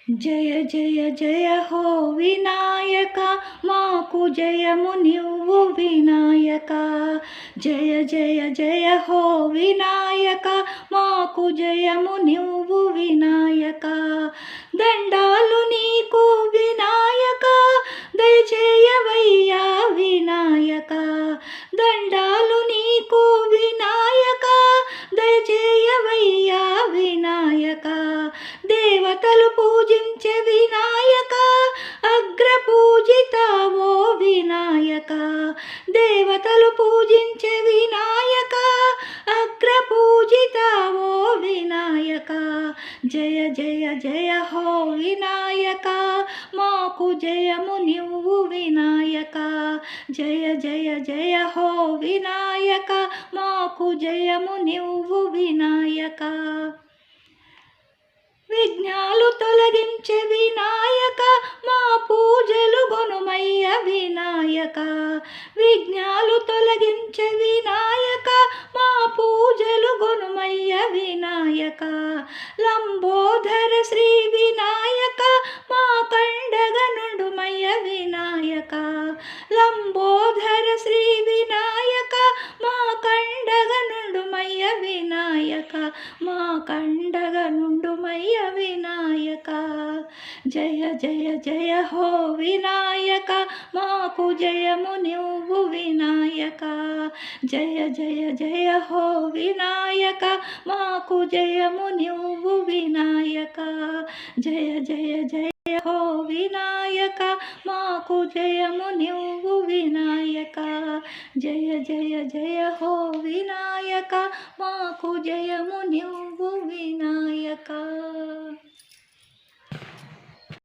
జయ జయ జయ హో వినాయక మాకు జయము నివ్వు వినాయక. జయ జయ జయ హో వినాయక మాకు జయము నివ్వు వినాయక. దండాలు నీకు వినాయక దయచేయవయ్యా వినాయక. దండాలు నీకు వినాయక దయచేయవయ్యా వినాయక. దేవతలు పూజించే వినాయక అగ్రపూజితావో వినాయక. దేవతలు పూజించే వినాయక అగ్రపూజితావో వినాయక. జయ జయ జయ హో వినాయక మాకు జయము నివ్వు వినాయక. జయ జయ జయ హో వినాయక మాకు జయము నివ్వు వినాయక. విఘ్నాలు తొలగించే వినాయక మా పూజలు గొనుమయ్య వినాయక. విఘ్నాలు తొలగించే వినాయక మా పూజలు గొనుమయ్య వినాయక. లంబోదర శ్రీ వినాయక మా కండగ నుండుమయ్య వినాయక. లంబోదర శ్రీ వినాయక మా కండగ నుండుమయ్య వినాయక. మా కండగ నుండుమయ్య వినాయక. జయ జయ జయ హో వినాయక మాకు జయము నివ్వు వినాయక. జయ జయ జయ హో వినాయక మాకు జయము నివ్వు వినాయక. జయ జయ జయ హో వినాయక మాకు జయము నివ్వు వినాయక. జయ జయ జయ హో వినాయక మాకు జయము నివ్వు వినాయక.